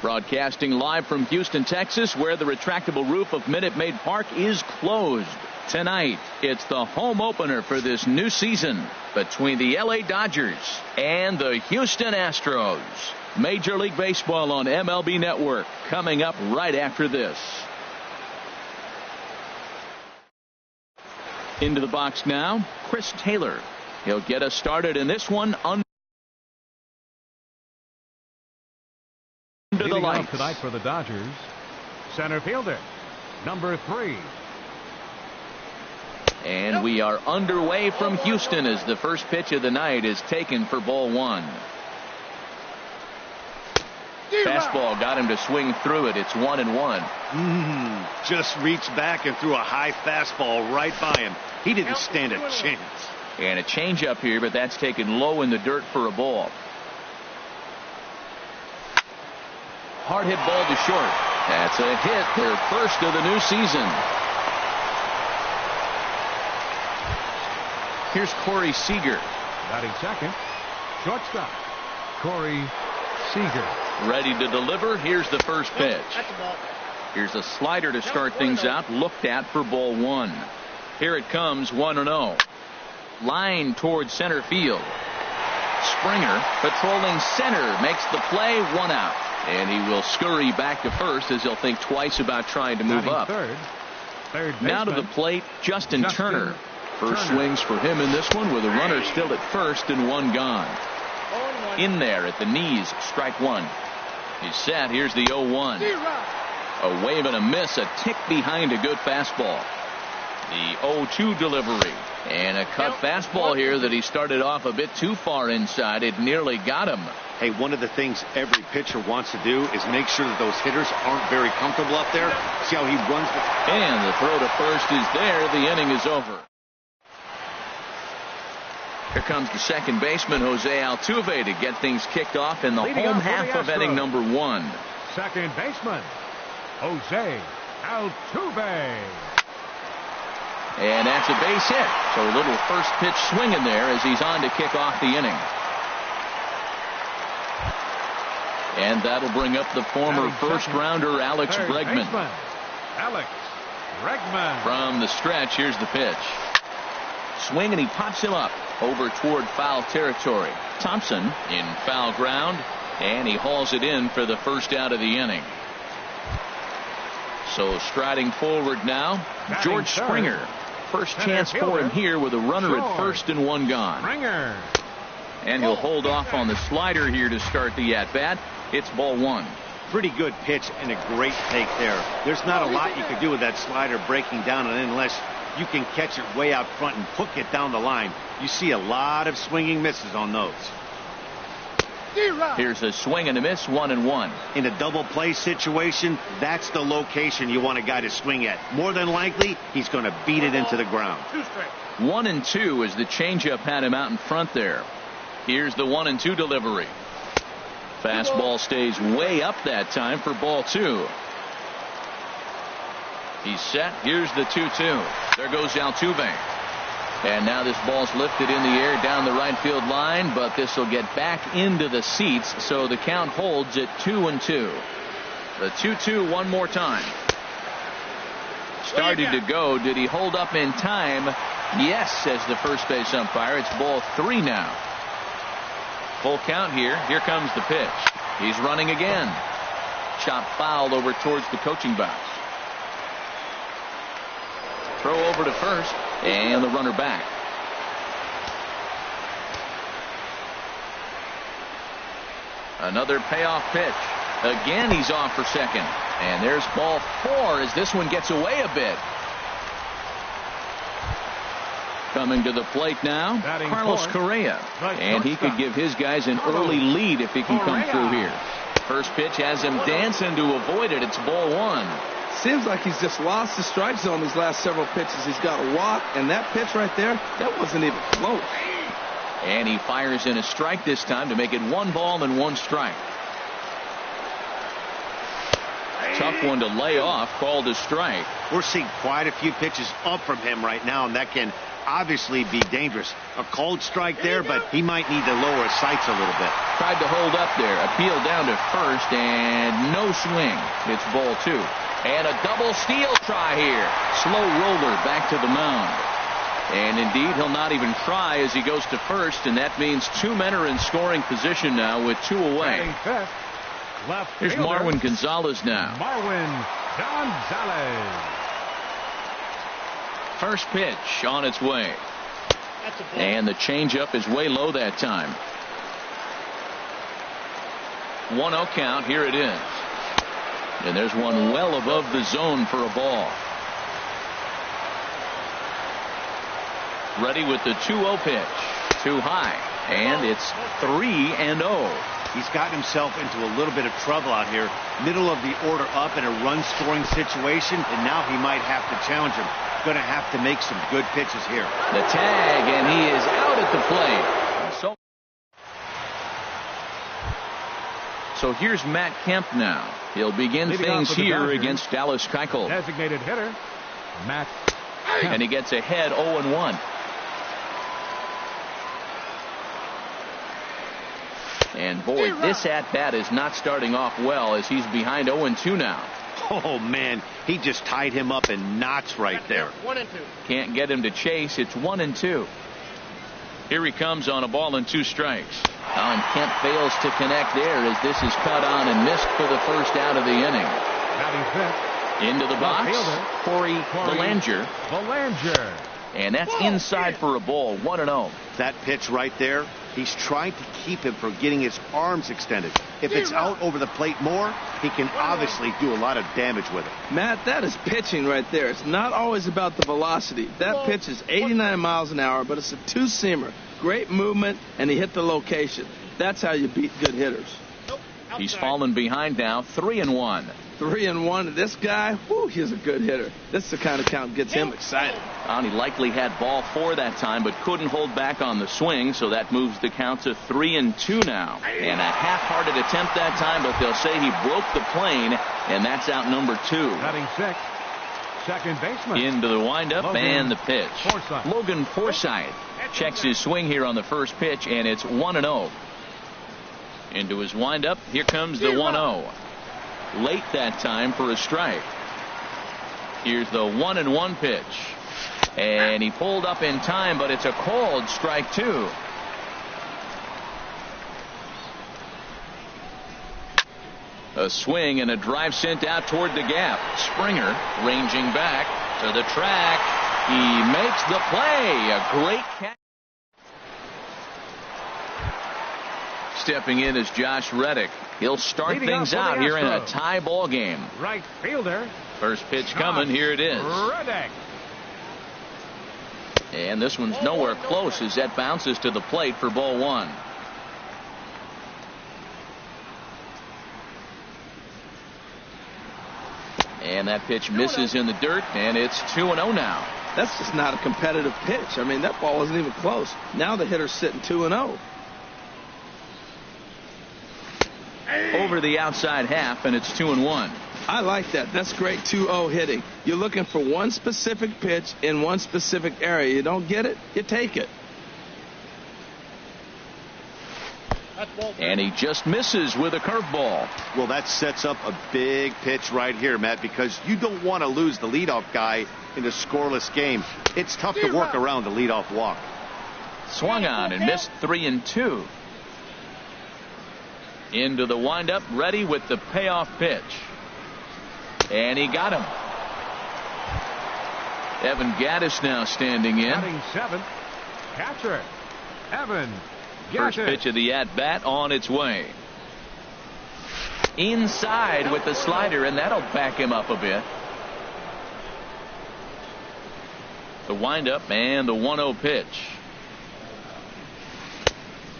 Broadcasting live from Houston, Texas, where the retractable roof of Minute Maid Park is closed. Tonight, it's the home opener for this new season between the LA Dodgers and the Houston Astros. Major League Baseball on MLB Network coming up right after this. Into the box now, Chris Taylor. He'll get us started in this one under the lights. Tonight for the Dodgers, center fielder, number 3. And we are underway from Houston as the first pitch of the night is taken for ball 1. Fastball got him to swing through it. It's 1-1. Just reached back and threw a high fastball right by him. He didn't stand a chance. And a changeup here, but that's taken low in the dirt for a ball. Hard hit ball to short. That's a hit, their first of the new season. Here's Corey Seager. Batting second, shortstop, Corey Seager. Ready to deliver. Here's the first pitch. Here's a slider to start things out. Looked at for ball 1. Here it comes, 1-0. Line towards center field. Springer patrolling center makes the play, 1 out. And he will scurry back to first as he'll think twice about trying to move up. Third now to the plate, Justin Turner. First swings for him in this one with a runner still at first and 1 gone. In there at the knees, strike 1. He's set. Here's the 0-1. A wave and a miss, a tick behind a good fastball. The 0-2 delivery. And a cut fastball here that he started off a bit too far inside. It nearly got him. Hey, one of the things every pitcher wants to do is make sure that those hitters aren't very comfortable up there. See how he runs. And the throw to first is there. The inning is over. Here comes the second baseman, Jose Altuve, to get things kicked off in the home half of inning number 1. Second baseman, Jose Altuve. And that's a base hit. So a little first pitch swinging there as he's on to kick off the inning. And that'll bring up the former first-rounder Alex Bregman. Alex Bregman. From the stretch, here's the pitch. Swing, and he pops him up over toward foul territory. Thompson in foul ground, and he hauls it in for the first out of the inning. So striding forward now, George Springer. First chance for him here with a runner at first and 1 gone. Springer. And he'll hold off on the slider here to start the at-bat. It's ball 1. Pretty good pitch and a great take there. There's not a lot you can do with that slider breaking down, and unless you can catch it way out front and hook it down the line, you see a lot of swinging misses on those. Here's a swing and a miss, 1-1. In a double play situation, that's the location you want a guy to swing at. More than likely, he's going to beat it into the ground. 1-2 as the changeup had him out in front there. Here's the 1-2 delivery. Fastball stays way up that time for ball 2. He's set. Here's the 2-2. There goes Altuve. And now this ball's lifted in the air down the right field line, but this will get back into the seats, so the count holds at 2-2. The 2-2 one more time. Started to go. Did he hold up in time? Yes, says the first base umpire. It's ball 3 now. Full count here. Here comes the pitch. He's running again. Chop foul over towards the coaching box. Throw over to first, and the runner back. Another payoff pitch. Again, he's off for second. And there's ball 4 as this one gets away a bit. Coming to the plate now, Carlos Correa. And he could give his guys an early lead if he can come through here. First pitch has him dancing to avoid it. It's ball 1. Seems like he's just lost the strike zone these last several pitches. He's got a walk, and that pitch right there, that wasn't even close. And he fires in a strike this time to make it 1 ball and 1 strike. tough one to lay off, called a strike. We're seeing quite a few pitches up from him right now, and that can obviously be dangerous. A called strike there, but he might need to lower his sights a little bit. Tried to hold up there. Appeal down to first, and no swing. It's ball 2. And a double steal try here. Slow roller back to the mound. And indeed, he'll not even try as he goes to first, and that means 2 men are in scoring position now with 2 away. Here's Marwin Gonzalez now. Marwin Gonzalez. First pitch on its way. And the changeup is way low that time. 1-0 count. Here it is. And there's one well above the zone for a ball. Ready with the 2-0 pitch. Too high. And it's 3-0. He's gotten himself into a little bit of trouble out here. Middle of the order up in a run-scoring situation, and now he might have to challenge him. Going to have to make some good pitches here. The tag, and he is out at the plate. So here's Matt Kemp now. He'll begin things here against Dallas Keuchel. Designated hitter, Matt Kemp. And he gets ahead 0-1. And boy, this at-bat is not starting off well as he's behind 0-2 now. Oh, man, he just tied him up in knots right there. 1-2. Can't get him to chase. It's 1-2. Here he comes on a ball and 2 strikes. And Kemp fails to connect there as this is cut on and missed for the first out of the inning. Into the box, Corey Belanger. And that's inside for a ball, 1-0. That pitch right there, he's trying to keep him from getting his arms extended. If it's out over the plate more, he can obviously do a lot of damage with it. Matt, that is pitching right there. It's not always about the velocity. That pitch is 89 miles an hour, but it's a 2-seamer. Great movement, and he hit the location. That's how you beat good hitters. He's fallen behind now, 3-1. 3-1. This guy, whoo, he's a good hitter. This is the kind of count that gets him excited. He likely had ball 4 that time, but couldn't hold back on the swing, so that moves the count to 3-2 now. And a half-hearted attempt that time, but they'll say he broke the plane, and that's out number 2. Batting 6, second baseman. Into the windup and the pitch. Forsythe. Logan Forsythe checks his swing here on the first pitch, and it's 1-0. Into his windup, here comes the 1-0. Late that time for a strike. Here's the 1-1 pitch. And he pulled up in time, but it's a called strike 2. A swing and a drive sent out toward the gap. Springer ranging back to the track. He makes the play. A great catch. Stepping in is Josh Reddick. He'll start things out here in a tie ball game. Right fielder. First pitch coming. Here it is. Reddick. And this one's nowhere close as that bounces to the plate for ball 1. And that pitch misses in the dirt, and it's 2-0 now. That's just not a competitive pitch. I mean, that ball wasn't even close. Now the hitter's sitting 2-0. Over the outside half, and it's 2-1. I like that. That's great 2-0 hitting. You're looking for one specific pitch in one specific area. You don't get it, you take it. And he just misses with a curveball. Well, that sets up a big pitch right here, Matt, because you don't want to lose the leadoff guy in a scoreless game. It's tough to work around the leadoff walk. Swung on and missed 3-2. Into the windup, ready with the payoff pitch. And he got him. Evan Gaddis now standing in. Batting 7, catcher Evan Gaddis. First pitch of the at-bat on its way. Inside with the slider, and that'll back him up a bit. The windup and the 1-0 pitch.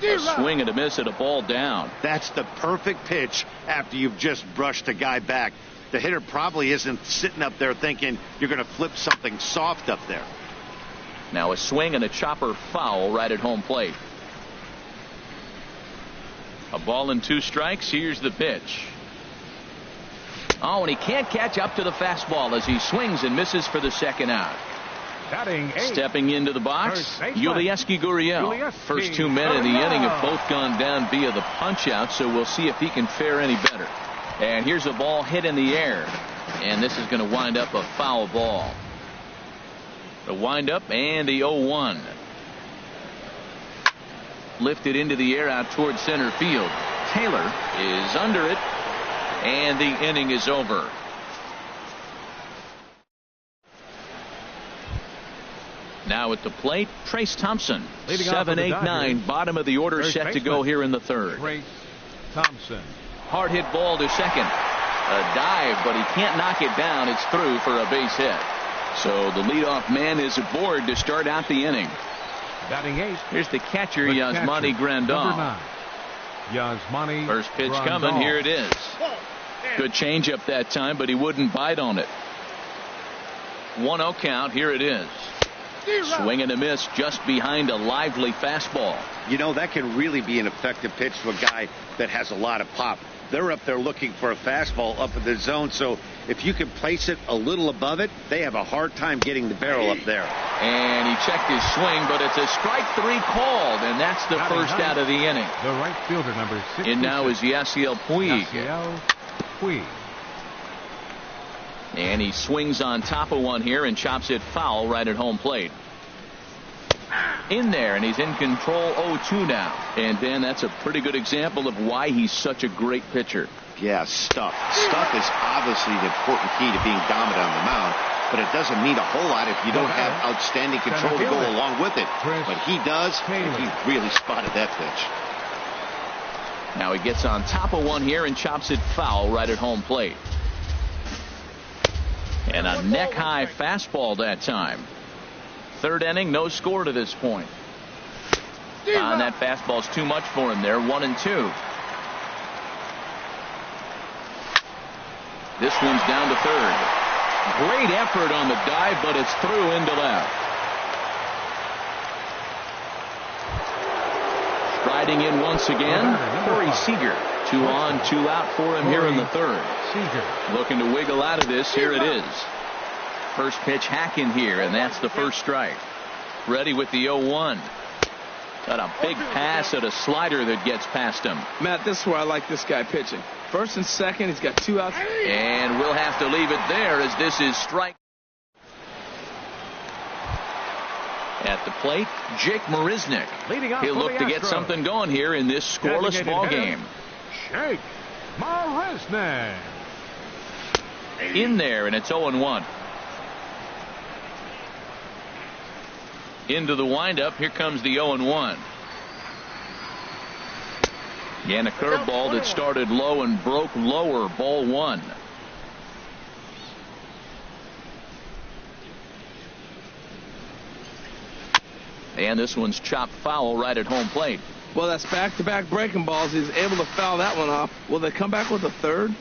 A swing and a miss at a ball down. That's the perfect pitch after you've just brushed a guy back. The hitter probably isn't sitting up there thinking you're going to flip something soft up there. Now a swing and a chopper foul right at home plate. A ball and 2 strikes. Here's the pitch. Oh, and he can't catch up to the fastball as he swings and misses for the second out. Batting 8. Stepping into the box, Yulieski Gurriel. First 2 men in the inning have both gone down via the punch-out, so we'll see if he can fare any better. And here's a ball hit in the air, and this is going to wind up a foul ball. The windup and the 0-1. Lifted into the air out towards center field. Taylor is under it, and the inning is over. Now at the plate, Trace Thompson. 7, 8, 9, bottom of the order, set to go here in the third. Trace Thompson. Hard hit ball to second. A dive, but he can't knock it down. It's through for a base hit. So the leadoff man is aboard to start out the inning. Batting 8. Here's the catcher, Yasmani Grandal. Yasmani. First pitch coming. Here it is. Good changeup that time, but he wouldn't bite on it. 1-0 count. Here it is. Swing and a miss just behind a lively fastball. You know, that can really be an effective pitch to a guy that has a lot of pop. They're up there looking for a fastball up in the zone, so if you can place it a little above it, they have a hard time getting the barrel up there. And he checked his swing, but it's a strike 3 called, and that's the first out of the inning. The right fielder, number 6. And now is Yasiel Puig. And he swings on top of one here and chops it foul right at home plate. In there, and he's in control. 0-2 now. And Dan, that's a pretty good example of why he's such a great pitcher. Yeah, stuff. Stuff is obviously the important key to being dominant on the mound, but it doesn't mean a whole lot if you don't have outstanding control to go along with it. But he does, and he really spotted that pitch. Now he gets on top of one here and chops it foul right at home plate. And a neck-high fastball that time. Third inning, no score to this point. And that fastball's too much for him there. 1-2. This one's down to third. Great effort on the dive, but it's through into left. Striding in once again, Corey Seager. 2 on, 2 out for him here in the third. Looking to wiggle out of this. Here it is. First pitch hacking here, and that's the first strike. Ready with the 0-1. Got a big pass at a slider that gets past him. Matt, this is where I like this guy pitching. First and second, he's got 2 outs. And we'll have to leave it there as this is strike. At the plate, Jake Marisnick. He'll look to get something going here in this scoreless ball game. Jake Marisnick. In there, and it's 0-1. Into the windup. Here comes the 0-1. Again, a curveball that started low and broke lower. Ball 1. And this one's chopped foul right at home plate. Well, that's back-to-back breaking balls. He's able to foul that one off. Will they come back with a third?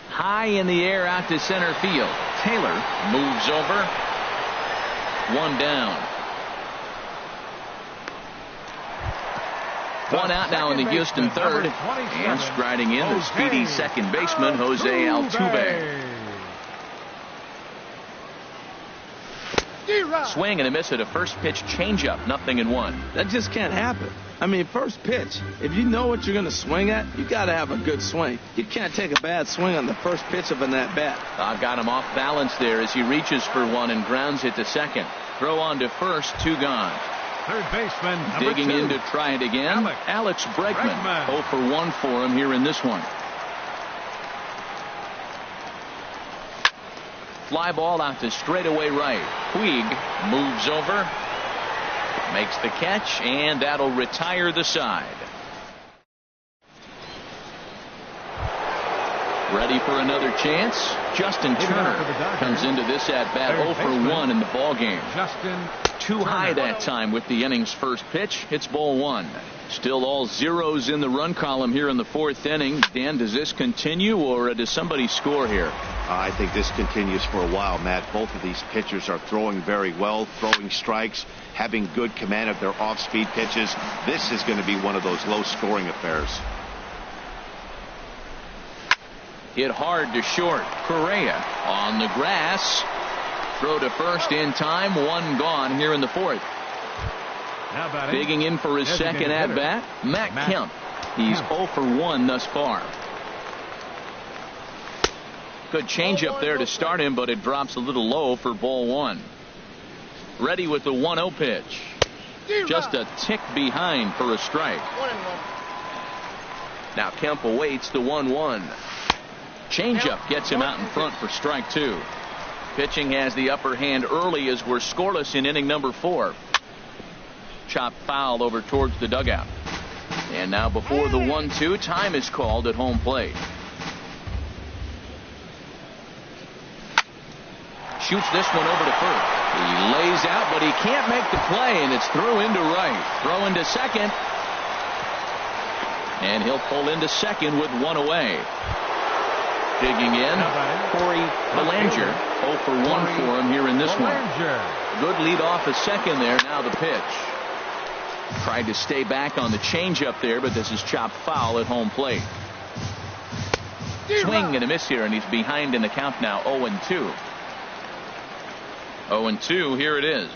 High in the air out to center field. Taylor moves over. 1 down. 1 out now in the Houston third. And striding in the speedy second baseman, Jose Altuve. Swing and a miss at a first pitch changeup. 0-1. That just can't happen. I mean, first pitch, if you know what you're going to swing at, you got to have a good swing. You can't take a bad swing on the first pitch of an at-bat. I've got him off balance there as he reaches for one and grounds it to second. Throw on to first. 2 gone. Third baseman, digging 2. in to try it again. Alex Bregman. 0 for 1 for him here in this one. Fly ball out to straightaway right. Puig moves over, makes the catch, and that'll retire the side. Ready for another chance. Justin Turner comes into this at bat 0 for 1 in the ball game. Too high that time with the inning's first pitch. It's ball 1. Still all zeros in the run column here in the 4th inning. Dan, does this continue, or does somebody score here? I think this continues for a while, Matt. Both of these pitchers are throwing very well, throwing strikes, having good command of their off-speed pitches. This is going to be one of those low-scoring affairs. Hit hard to short. Correa on the grass. Throw to first in time. One gone here in the fourth. Digging in for his second at-bat, Matt Kemp. He's 0 for 1 thus far. Good changeup there to start him, but it drops a little low for ball one. Ready with the 1-0 pitch. Just a tick behind for a strike. Now Kemp awaits the 1-1. Changeup gets him out in front for strike two. Pitching has the upper hand early as we're scoreless in inning number 4. Chopped foul over towards the dugout. And now before the 1-2, time is called at home plate. Shoots this one over to first. He lays out, but he can't make the play, and it's through into right. Throw into second. And he'll pull into second with one away. Digging in, Corey Belanger. 0 for 1 for him here in this one. Good lead off a second there. Now the pitch. Tried to stay back on the changeup there, but this is chopped foul at home plate. Swing and a miss here, and he's behind in the count now. 0-2. 0-2, here it is.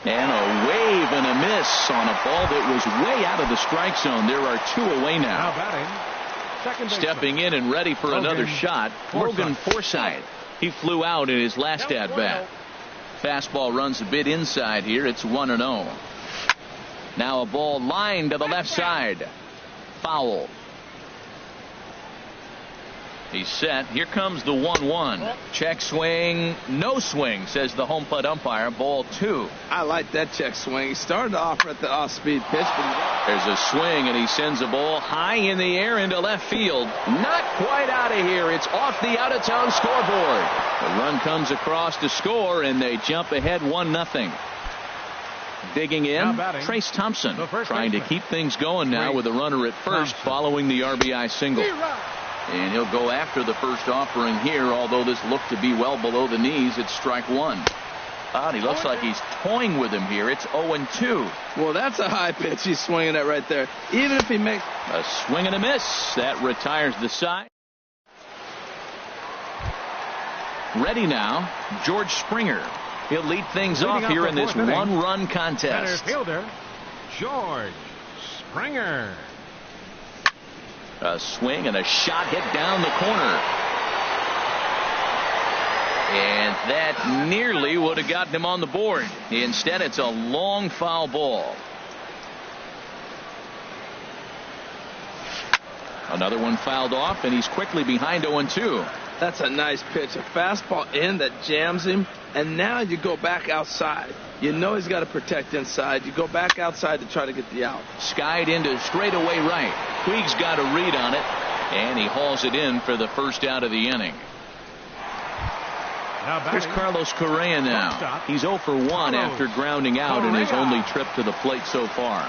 And a wave and a miss on a ball that was way out of the strike zone. There are 2 away now. Stepping in and ready for another shot, Logan Forsythe. He flew out in his last at-bat. Fastball runs a bit inside here. It's 1-0. Now a ball lined to the left side. Foul. He's set. Here comes the 1-1. Check swing. No swing, says the home plate umpire. Ball 2. I like that check swing. He started off at the off-speed pitch. But there's a swing, and he sends a ball high in the air into left field. Not quite out of here. It's off the out-of-town scoreboard. The run comes across to score, and they jump ahead 1-0. Digging in, Trace Thompson trying to keep things going now with a runner at first following the RBI single. And he'll go after the first offering here, although this looked to be well below the knees. It's strike one. He looks like he's toying with him here. It's 0-2. Well, that's a high pitch he's swinging at right there. Even if he makes a swing and a miss, that retires the side. Ready now, George Springer. He'll lead things off here in this one-run contest. Center fielder, George Springer. A swing and a shot hit down the corner. And that nearly would have gotten him on the board. Instead, it's a long foul ball. Another one fouled off, and he's quickly behind 0-2. That's a nice pitch. A fastball in that jams him, and now you go back outside. You know he's got to protect inside. You go back outside to try to get the out. Skied into straightaway right. Puig's got a read on it, and he hauls it in for the first out of the inning. Here's Carlos Correa now. He's 0 for 1 after grounding out in his only trip to the plate so far.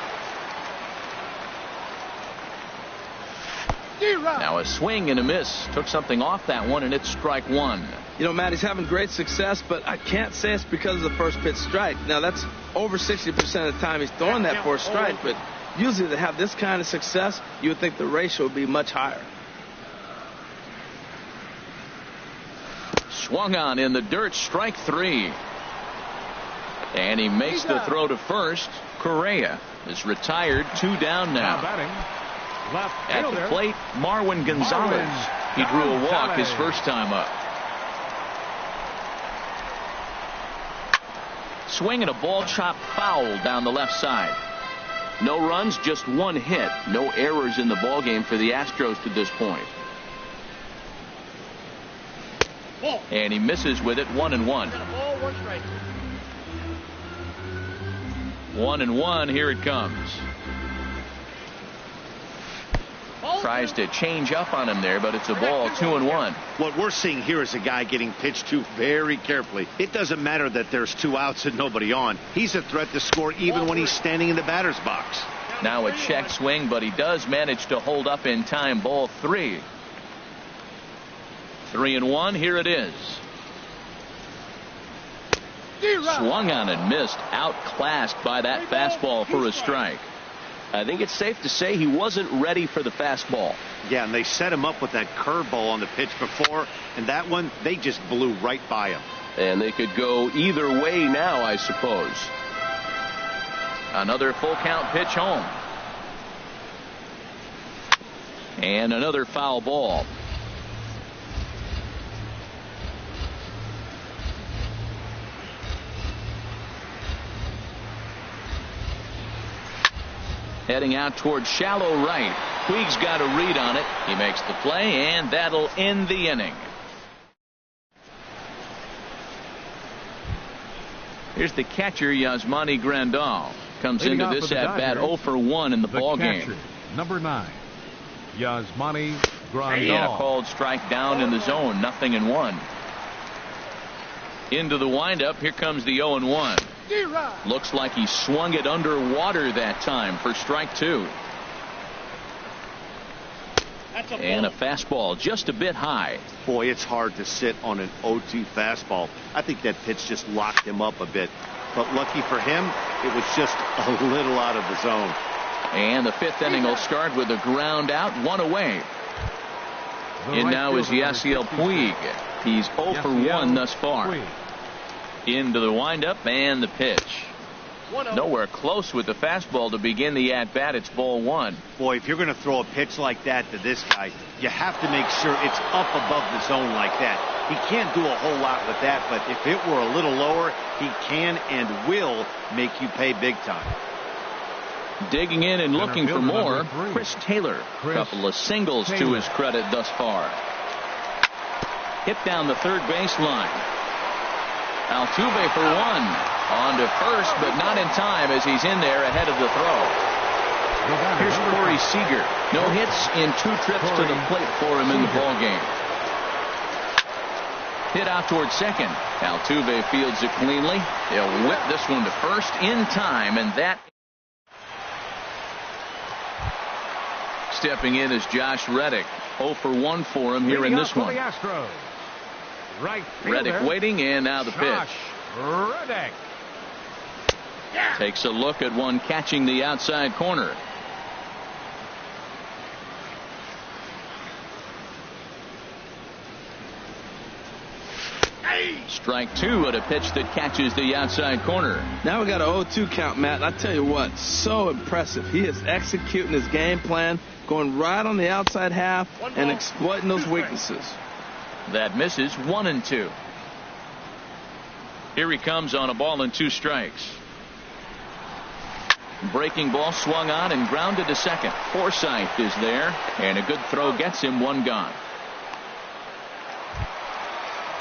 Now a swing and a miss. Took something off that one, and it's strike one. You know, Matt, he's having great success, but I can't say it's because of the first pitch strike. Now, that's over 60% of the time he's throwing that for a strike, but usually to have this kind of success, you would think the ratio would be much higher. Swung on in the dirt, strike three. And he makes the throw to first. Correa is retired, 2 down now. At the plate, Marwin Gonzalez. He drew a walk his first time up. Swing and a ball chopped foul down the left side. No runs, just 1 hit. No errors in the ballgame for the Astros to this point. And he misses with it. 1-1. 1-1. Here it comes. Tries to change up on him there, but it's a ball. 2-1. What we're seeing here is a guy getting pitched to very carefully. It doesn't matter that there's 2 outs and nobody on. He's a threat to score even when he's standing in the batter's box. Now a check swing, but he does manage to hold up in time. Ball 3. 3-1. Here it is. Swung on and missed. Outclassed by that fastball for a strike. I think it's safe to say he wasn't ready for the fastball. Yeah, and they set him up with that curveball on the pitch before, and that one, they just blew right by him. And they could go either way now, I suppose. Another full count pitch home. And another foul ball. Heading out towards shallow right. Puig's got a read on it. He makes the play, and that'll end the inning. Here's the catcher, Yasmani Grandal. Comes into this at bat 0 for 1 in the ball game. Number 9, Yasmani Grandal. And a called strike down in the zone. 0-1. Into the windup. Here comes the 0-1. Looks like he swung it underwater that time for strike 2. And a fastball just a bit high. Boy, it's hard to sit on an 0-2 fastball. I think that pitch just locked him up a bit. But lucky for him, it was just a little out of the zone. And the 5th inning will start with a ground out, 1 away. And now is Yasiel Puig. He's 0 for 1 thus far. Into the windup and the pitch. Nowhere close with the fastball to begin the at-bat. It's ball 1. Boy, if you're going to throw a pitch like that to this guy, you have to make sure it's up above the zone like that. He can't do a whole lot with that, but if it were a little lower, he can and will make you pay big time. Digging in and looking for more, Chris Taylor. A couple of singles to his credit thus far. Hit down the third baseline. Altuve for 1. On to first, but not in time as he's in there ahead of the throw. Here's Corey Seager. No hits in 2 trips to the plate for him in the ball game. Hit out towards second. Altuve fields it cleanly. They'll whip this one to first in time, and that. Stepping in is Josh Reddick. 0 for 1 for him here in this one. Reddick waiting, and now the pitch. Reddick takes a look at one catching the outside corner. Strike 2 at a pitch that catches the outside corner. Now we got an 0-2 count, Matt. I tell you what, so impressive. He is executing his game plan, going right on the outside half and exploiting those weaknesses. That misses. 1-2. Here he comes on a ball and 2 strikes. Breaking ball swung on and grounded to second. Forsythe is there, and a good throw gets him 1 gone.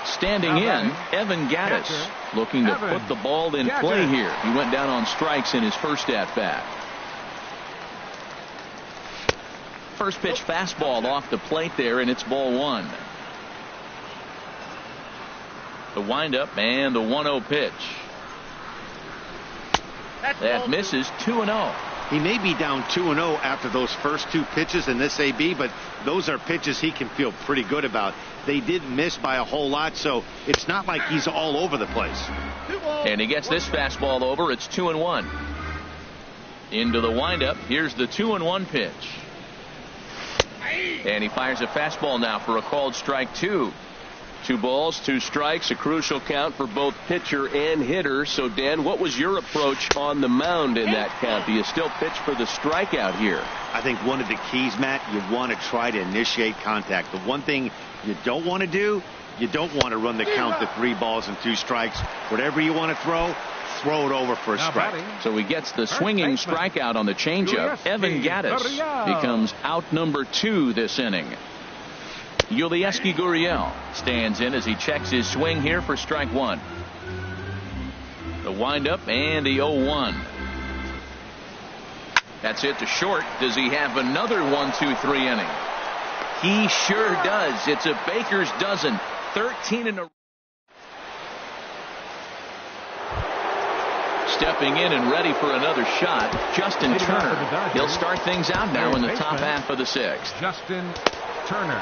Standing in, Evan Gattis, looking to put the ball in play here. He went down on strikes in his first at-bat. First pitch fastball off the plate there, and it's ball 1. The windup and the 1-0 pitch. That misses. 2-0. He may be down 2-0 after those first 2 pitches in this AB, but those are pitches he can feel pretty good about. They did miss by a whole lot, so it's not like he's all over the place. And he gets this fastball over. It's 2-1. Into the windup. Here's the 2-1 pitch. And he fires a fastball now for a called strike 2. 2 balls, 2 strikes, a crucial count for both pitcher and hitter. So, Dan, what was your approach on the mound in that count? Do you still pitch for the strikeout here? I think one of the keys, Matt, you want to try to initiate contact. The one thing you don't want to do, you don't want to run the count to 3 balls and 2 strikes. Whatever you want to throw it over for a strike. So he gets the swinging strikeout on the changeup. Evan Gattis becomes out number 2 this inning. Yulieski Gurriel stands in as he checks his swing here for strike 1. The windup and the 0-1. That's it to short. Does he have another 1-2-3 inning? He sure does. It's a baker's dozen. 13 in a row. Stepping in and ready for another shot, Justin Turner. He'll start things out now in the top half of the 6th. Justin Turner.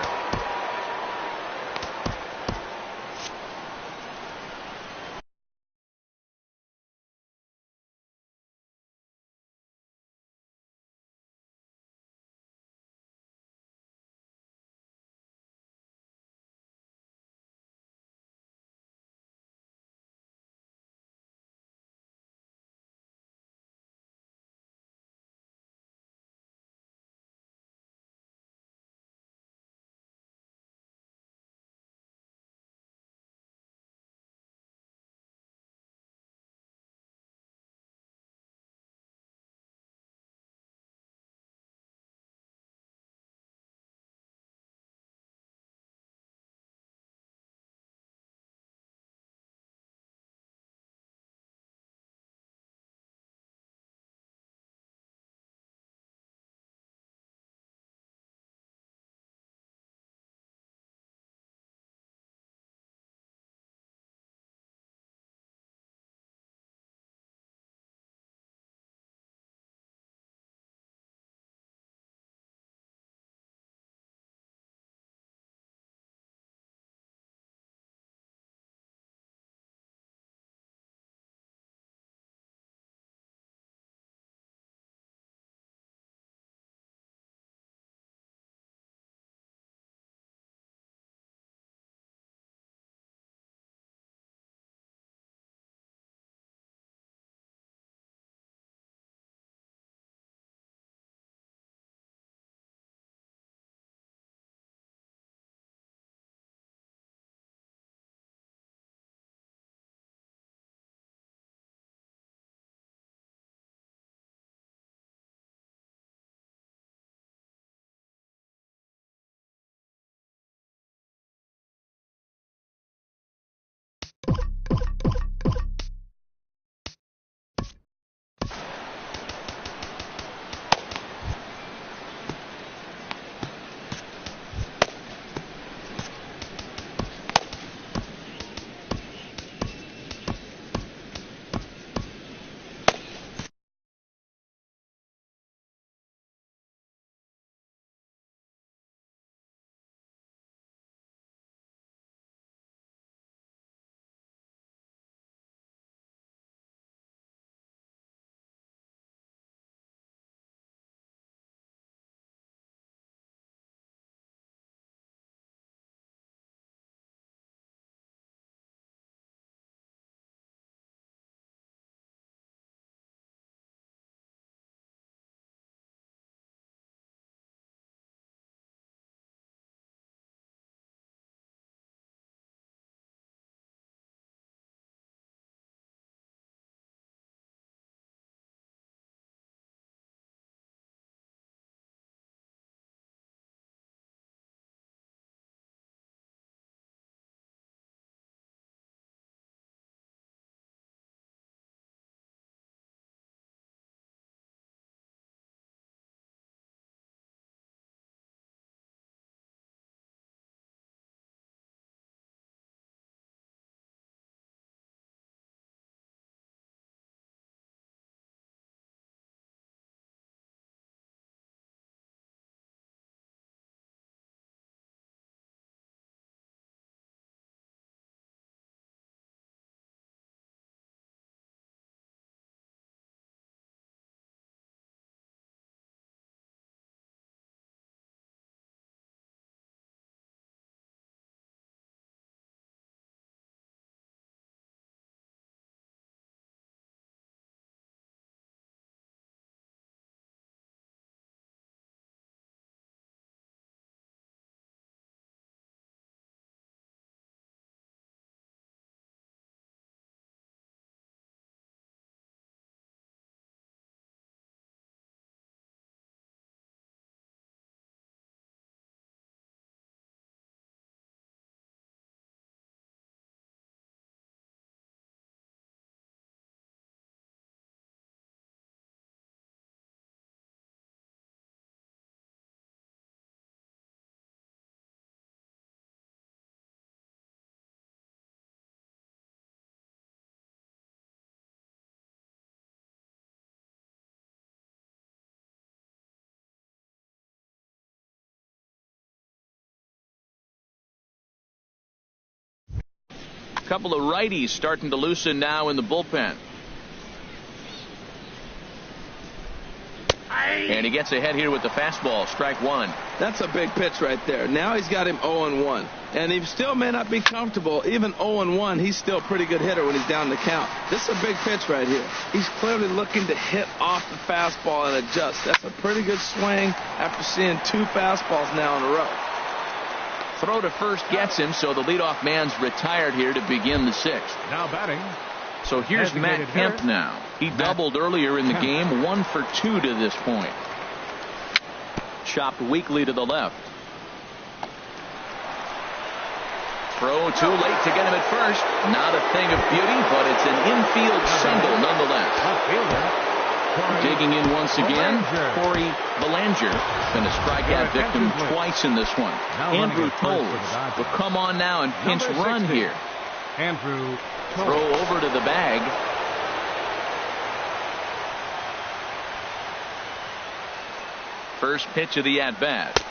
couple of righties starting to loosen now in the bullpen. And he gets ahead here with the fastball, strike one. That's a big pitch right there. Now he's got him 0-1. And he still may not be comfortable. Even 0-1, he's still a pretty good hitter when he's down the count. This is a big pitch right here. He's clearly looking to hit off the fastball and adjust. That's a pretty good swing after seeing 2 fastballs now in a row. Throw to first gets him, so the leadoff man's retired here to begin the 6th. Now batting. So here's Matt Kemp now. He doubled earlier in the game, 1 for 2 to this point. Chopped weakly to the left. Throw too late to get him at first. Not a thing of beauty, but it's an infield single nonetheless. Digging in once again, Corey Belanger. Been a strikeout victim twice in this one. Andrew Toles will come on now and pinch run here. Andrew Toles. Throw over to the bag. First pitch of the at-bat.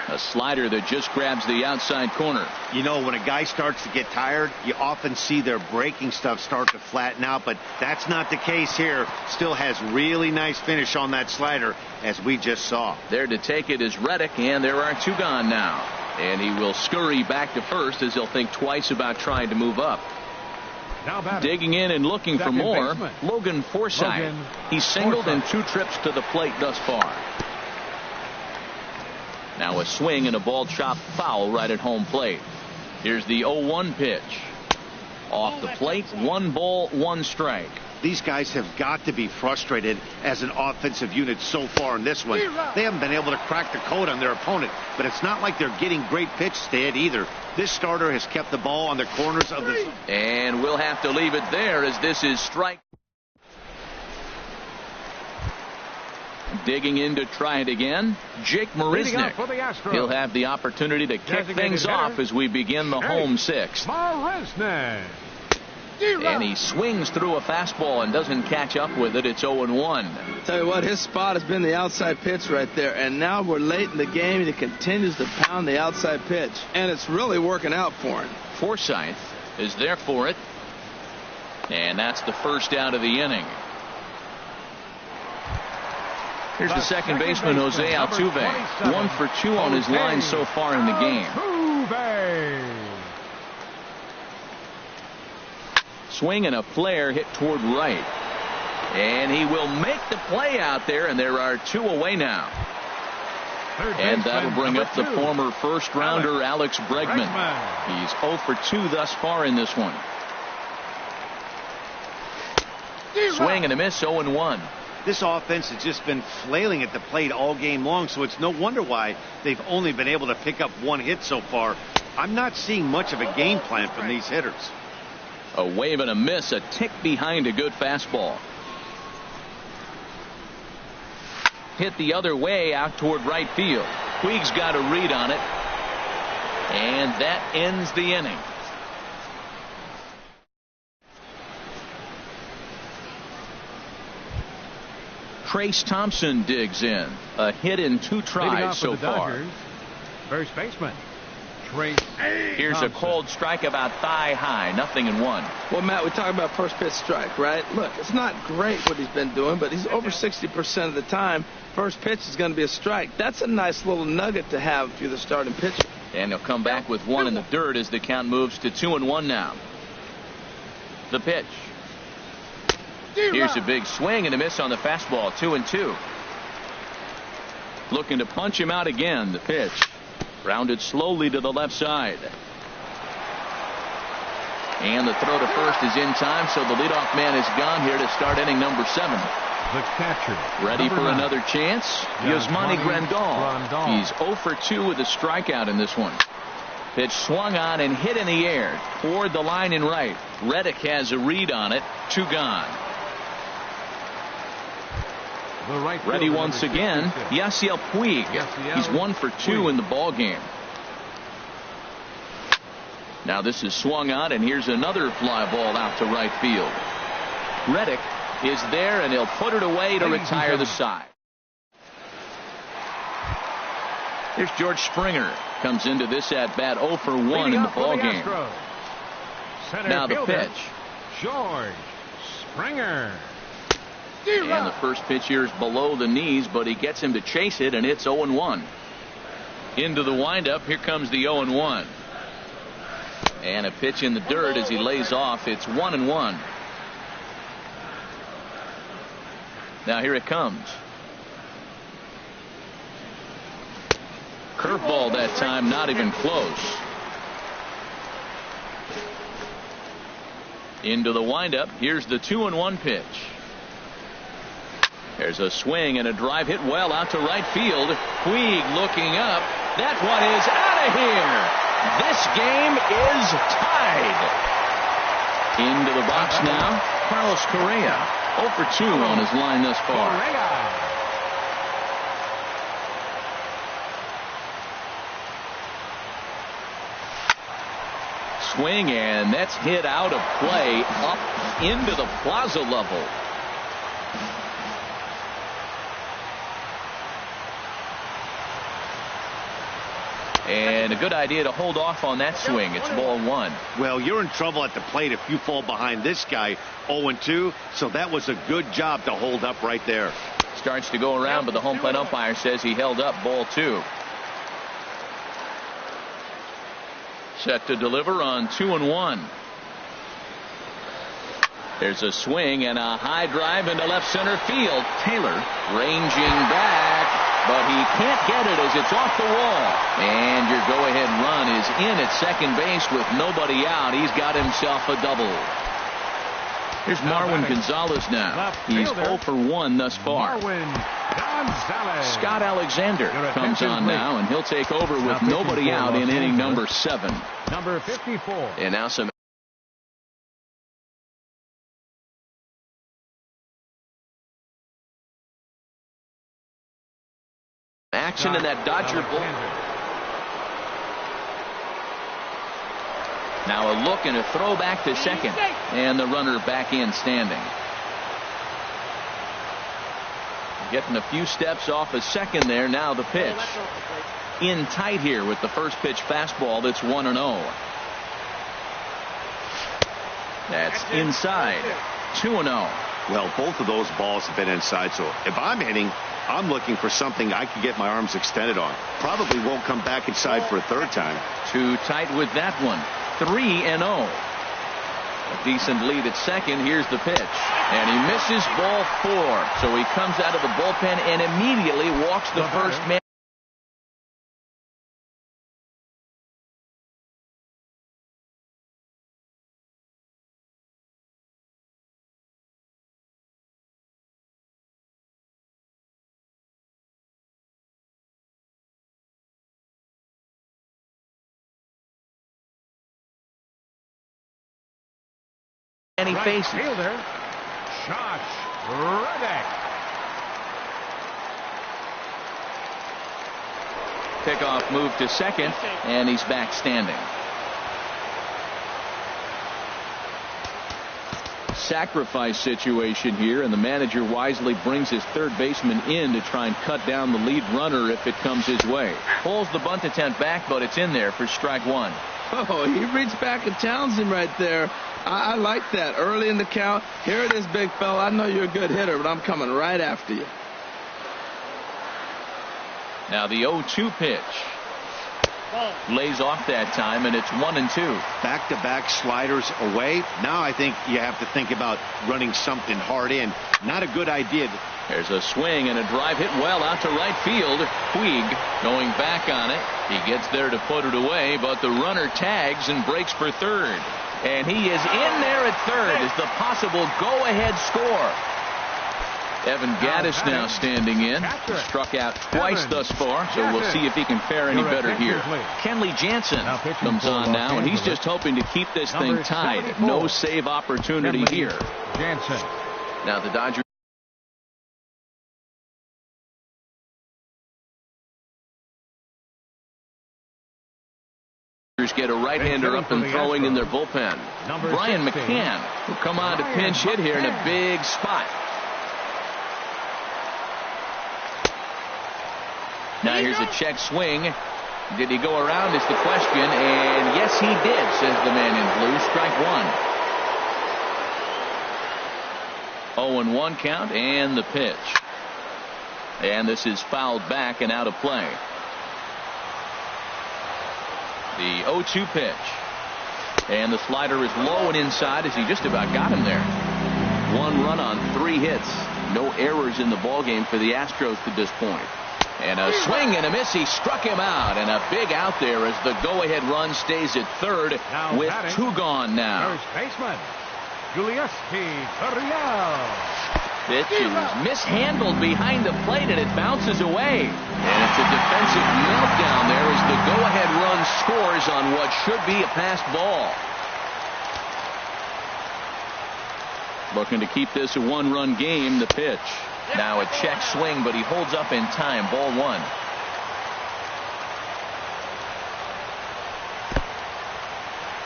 A slider that just grabs the outside corner. You know, when a guy starts to get tired, you often see their breaking stuff start to flatten out, but that's not the case here. Still has really nice finish on that slider, as we just saw. There to take it is Reddick, and there are 2 gone now. And he will scurry back to first as he'll think twice about trying to move up. Digging in and looking for more, Logan Forsythe. He's singled in 2 trips to the plate thus far. Now a swing and a ball chopped foul right at home plate. Here's the 0-1 pitch. Off the plate, 1 ball, 1 strike. These guys have got to be frustrated as an offensive unit so far in this one. They haven't been able to crack the code on their opponent, but it's not like they're getting great pitches to hit either. This starter has kept the ball on the corners of the... And we'll have to leave it there as this is strike. Digging in to try it again, Jake Marisnick. He'll have the opportunity to kick things off as we begin the home 6th. Marisnick. And he swings through a fastball and doesn't catch up with it. It's 0-1. Tell you what, his spot has been the outside pitch right there. And now we're late in the game, and he continues to pound the outside pitch. And it's really working out for him. Forsythe is there for it. And that's the first out of the inning. Here's the second baseman, Jose Altuve. 1 for 2 on his line so far in the game. Swing and a flare hit toward right. And he will make the play out there, and there are 2 away now. And that'll bring up the former first-rounder Alex Bregman. He's 0 for 2 thus far in this one. Swing and a miss, 0-1. This offense has just been flailing at the plate all game long, so it's no wonder why they've only been able to pick up 1 hit so far. I'm not seeing much of a game plan from these hitters. A wave and a miss, a tick behind a good fastball. Hit the other way out toward right field. Puig's got a read on it. And that ends the inning. Trace Thompson digs in. A hit in 2 tries so far. First baseman. Here's a cold strike about thigh high. 0-1. Well, Matt, we talk about first pitch strike, right? Look, it's not great what he's been doing, but he's over 60% of the time. First pitch is going to be a strike. That's a nice little nugget to have if you're the starting pitcher. And he'll come back with 1 in the dirt as the count moves to 2-1 now. The pitch. Here's a big swing and a miss on the fastball. 2-2. Looking to punch him out again. The pitch. Rounded slowly to the left side. And the throw to first is in time, so the leadoff man is gone here to start inning number 7. The catcher. Ready for another chance? Yasmani Grandal. He's 0 for 2 with a strikeout in this one. Pitch swung on and hit in the air toward the line in right. Reddick has a read on it. 2 gone. Ready once again, Yasiel Puig. He's 1 for 2 in the ball game. Now this is swung on, and here's another fly ball out to right field. Reddick is there, and he'll put it away to retire the side. Here's George Springer. Comes into this at bat 0 for 1 in the ball game. Center Now the fielder, pitch. George Springer. And the first pitch here is below the knees, but he gets him to chase it, and it's 0-1. Into the windup. Here comes the 0-1. And a pitch in the dirt as he lays off. It's 1-1. Now here it comes. Curveball that time, not even close. Into the windup. Here's the 2-1 pitch. There's a swing and a drive hit well out to right field. Puig looking up. That one is out of here. This game is tied. Into the box now, Carlos Correa. 0 for 2 on his line thus far. Swing, and that's hit out of play up into the plaza level. And a good idea to hold off on that swing. It's ball 1. Well, you're in trouble at the plate if you fall behind this guy 0-2. So that was a good job to hold up right there. Starts to go around, but the home plate umpire says he held up. Ball 2. Set to deliver on 2-1. There's a swing and a high drive into left center field. Taylor ranging back, but he can't get it as it's off the wall. And your go-ahead run is in at second base with nobody out. He's got himself a double. Here's Marwin Gonzalez now. He's 0 for 1 thus far. Scott Alexander comes on now, and he'll take over with nobody out in inning number 7. Number 54. And now some action in that Dodger bullpen. Now a look and a throw back to second, and the runner back in standing. Getting a few steps off a second there. Now the pitch. In tight here with the first pitch fastball that's 1-0. That's inside. 2-0. Well, both of those balls have been inside, so if I'm hitting, I'm looking for something I can get my arms extended on. Probably won't come back inside for a third time. Too tight with that one. 3-0. A decent lead at second. Here's the pitch. And he misses ball 4. So he comes out of the bullpen and immediately walks the first man. And he faces fielder Josh Reddick. Pickoff move to second, and he's back standing. Sacrifice situation here, and the manager wisely brings his third baseman in to try and cut down the lead runner if it comes his way. Pulls the bunt attempt back, but it's in there for strike 1. Oh, he reached back and challenged him right there. I like that. Early in the count. Here it is, big fella. I know you're a good hitter, but I'm coming right after you. Now the 0-2 pitch. Lays off that time, and it's 1-2. Back-to-back sliders away. Now I think you have to think about running something hard in. Not a good idea. There's a swing and a drive hit well out to right field. Puig going back on it. He gets there to put it away, but the runner tags and breaks for third. And he is in there at third as the possible go-ahead score. Evan Gaddis now standing in. Struck out twice thus far, so we'll see if he can fare any better here. Kenley Jansen comes on now, and he's just hoping to keep this thing tied. No save opportunity here. Now the Dodgers get a right-hander up and throwing in their bullpen. Brian McCann will come on to pinch hit here in a big spot. Now here's a check swing, Did he go around is the question, and yes he did, says the man in blue. Strike one. 0-1 count and the pitch. And this is fouled back and out of play. The 0-2 pitch. And the slider is low and inside as he just about got him there. 1 run on 3 hits. No errors in the ballgame for the Astros to this point. And a swing and a miss. He struck him out. And a big out there as the go-ahead run stays at third now with batting, 2 gone now. First baseman, Julius Gurriel. Pitch is mishandled behind the plate and it bounces away. And it's a defensive meltdown there as the go-ahead run scores on what should be a passed ball. Looking to keep this a 1-run game. The pitch. Now a check swing, but he holds up in time. Ball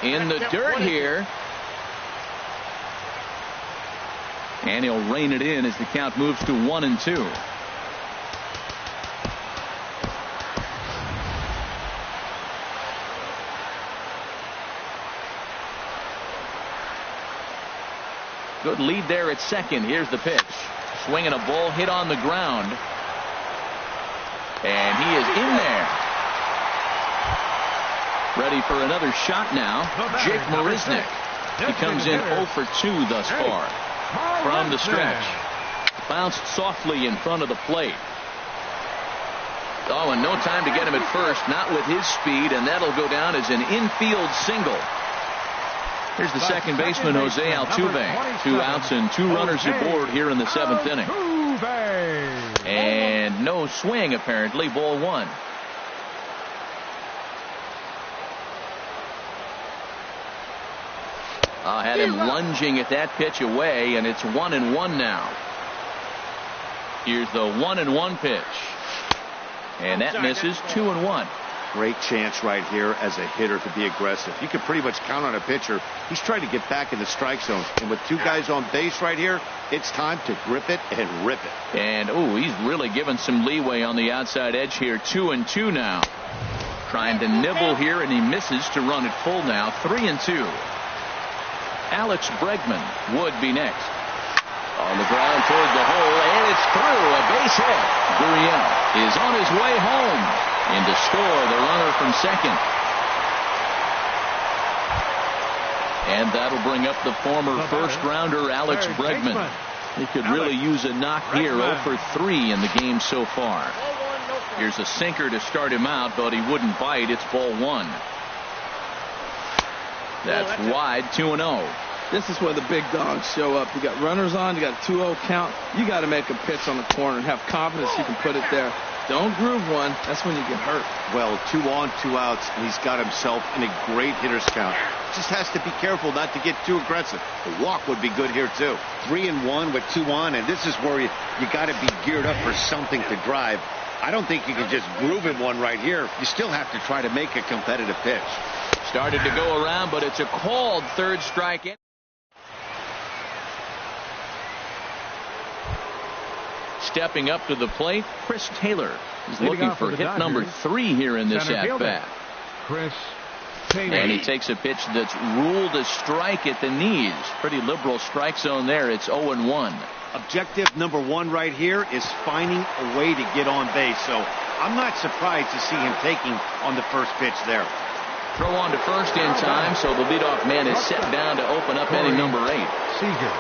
1. In the dirt here. And he'll rein it in as the count moves to 1-2. Good lead there at second. Here's the pitch. Swinging a ball hit on the ground. And he is in there. Ready for another shot now. Jake Marisnick. He comes in 0 for 2 thus far. From the stretch. Bounced softly in front of the plate. Oh, and no time to get him at first. Not with his speed, and that'll go down as an infield single. Here's the second baseman, Jose Altuve. 2 outs and 2 runners aboard here in the 7th inning. And no swing, apparently. Ball 1. Had him lunging at that pitch away, and it's 1-1 now. Here's the 1-1 pitch. And that misses. 2-1. Great chance right here as a hitter to be aggressive. You can pretty much count on a pitcher. He's trying to get back in the strike zone. And with 2 guys on base right here, it's time to grip it and rip it. And, he's really given some leeway on the outside edge here. 2-2 now. Trying to nibble here, and he misses to run it full now. 3-2. Alex Bregman would be next. On the ground toward the hole, and it's through. A base hit. Gurriel is on his way home. In to score the runner from second. And that'll bring up the former first-rounder Alex Bregman. He could really use a knock here. 0 for 3 in the game so far. Here's a sinker to start him out, but he wouldn't bite. It's ball 1. That's wide. 2-0. This is where the big dogs show up. You got runners on. You got a 2-0 count. You got to make a pitch on the corner and have confidence you can put it there. Don't groove one. That's when you get hurt. Well, 2 on, 2 outs, and he's got himself in a great hitter's count. Just has to be careful not to get too aggressive. The walk would be good here, too. 3-1 with 2 on, and this is where you got to be geared up for something to drive. I don't think you can just groove him one right here. You still have to try to make a competitive pitch. Started to go around, but it's a called third strike. Stepping up to the plate, Chris Taylor is looking for hit number 3 here in this at-bat. Chris Taylor. And he takes a pitch that's ruled a strike at the knees. Pretty liberal strike zone there. It's 0-1. Objective number 1 right here is finding a way to get on base. So I'm not surprised to see him taking on the first pitch there. Throw on to first in time, so the leadoff man is set down to open up inning number 8. Seager.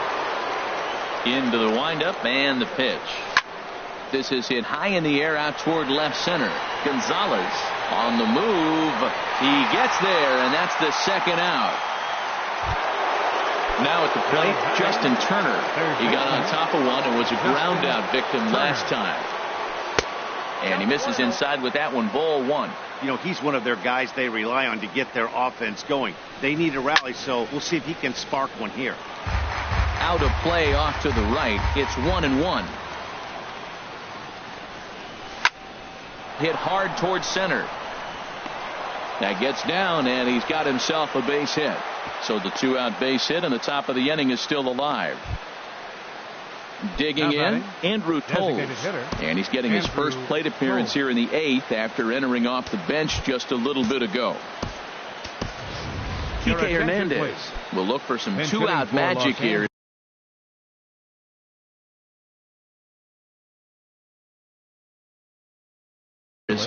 Into the windup and the pitch. This is hit high in the air out toward left center. Gonzalez on the move. He gets there, and that's the second out. Now at the plate, Justin Turner. He got on top of one and was a ground out victim last time. And he misses inside with that one. Ball 1. You know, he's one of their guys they rely on to get their offense going. They need a rally, so we'll see if he can spark one here. Out of play off to the right. It's 1-1. Hit hard towards center. That gets down, and he's got himself a base hit. So the 2-out base hit, and the top of the inning is still alive. Digging in, Andrew Toles. And he's getting his first plate appearance here in the 8th after entering off the bench just a little bit ago. Kike Hernandez will look for some two-out magic here.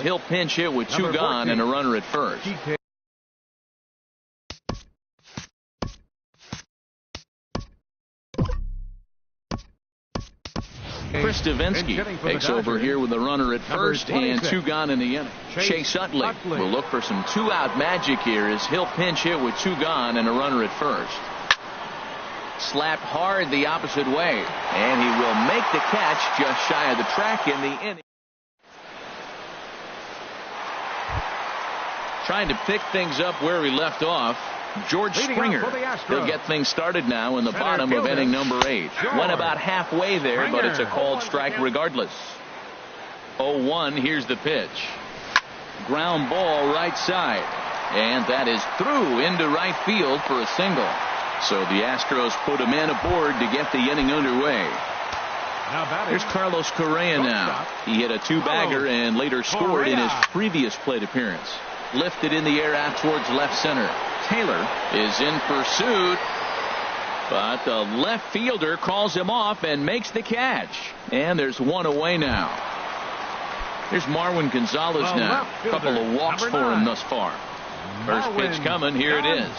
He'll pinch hit with two gone and a runner at first. Chris Davinsky takes over here with a runner at first and two gone in the inning. Chase Utley will look for some two-out magic here as he'll pinch hit with two gone and a runner at first. Slapped hard the opposite way, and he will make the catch just shy of the track in the inning. Trying to pick things up where we left off, George Springer. He'll get things started now in the bottom of inning number 8. Went about halfway there, but it's a called strike regardless. 0-1, here's the pitch. Ground ball right side. And that is through into right field for a single. So the Astros put a man aboard to get the inning underway. Here's Carlos Correa now. He hit a two-bagger and later scored in his previous plate appearance. Lifted in the air out towards left center. Taylor is in pursuit, but the left fielder calls him off and makes the catch. And there's one away now. Here's Marwin Gonzalez now. A couple of walks for him thus far. First pitch coming. Here it is.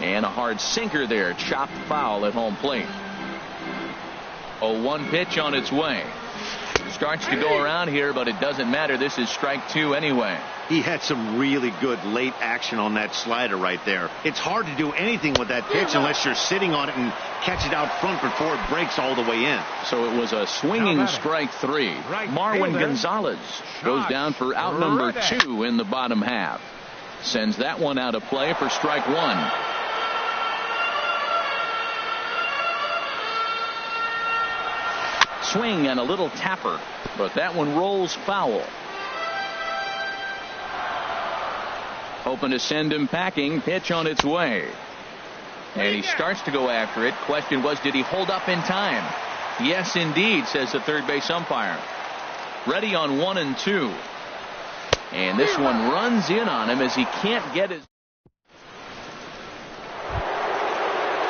And a hard sinker there. Chopped foul at home plate. 0-1 pitch on its way. Starts to go around here, but it doesn't matter. This is strike 2 anyway. He had some really good late action on that slider right there. It's hard to do anything with that pitch unless you're sitting on it and catch it out front before it breaks all the way in. So it was a swinging strike 3. Marwin Gonzalez goes down for out number 2 in the bottom half. Sends that one out of play for strike 1. Swing and a little tapper, but that one rolls foul. Hoping to send him packing. Pitch on its way. And he starts to go after it. Question was, did he hold up in time? Yes, indeed, says the third base umpire. Ready on 1 and 2. And this one runs in on him as he can't get his.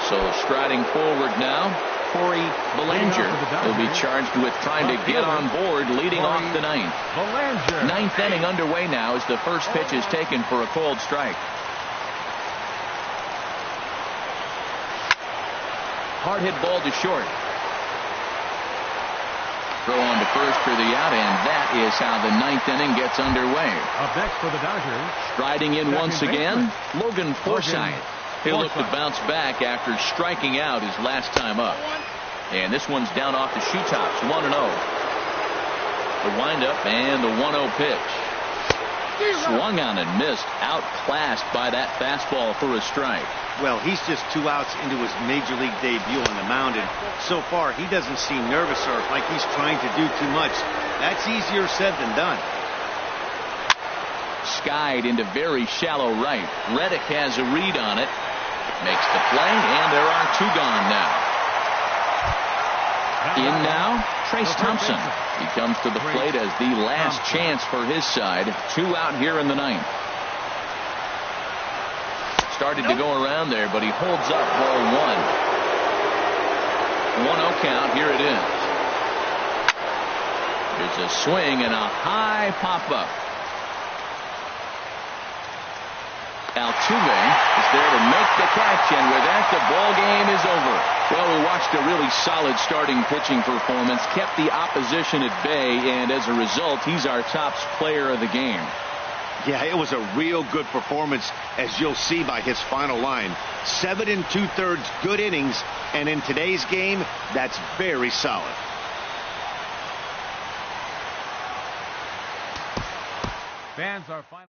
So striding forward now, Corey Belanger will be charged with trying to get on board leading off the 9th. 9th inning underway now as the first pitch is taken for a called strike. Hard hit ball to short. Throw on to first for the out, and that is how the 9th inning gets underway. Up next for the Dodgers. Striding in once again, Logan Forsythe. He'll look to bounce back after striking out his last time up. And this one's down off the shoe tops, 1-0. The windup and the 1-0 pitch. Swung on and missed, outclassed by that fastball for a strike. Well, he's just 2 outs into his major league debut on the mound, and so far he doesn't seem nervous or like he's trying to do too much. That's easier said than done. Skied into very shallow right. Reddick has a read on it. Makes the play, and there are 2 gone now. In now, Trace Thompson. He comes to the plate as the last chance for his side. 2 out here in the 9th. Started to go around there, but he holds up ball 1. 1-0 count. Here it is. There's a swing and a high pop-up. Altuve is there to make the catch, and with that, the ball game is over. Well, we watched a really solid starting pitching performance, kept the opposition at bay, and as a result, he's our top player of the game. Yeah, it was a real good performance, as you'll see by his final line. 7 2/3 good innings, and in today's game, that's very solid. Fans are finally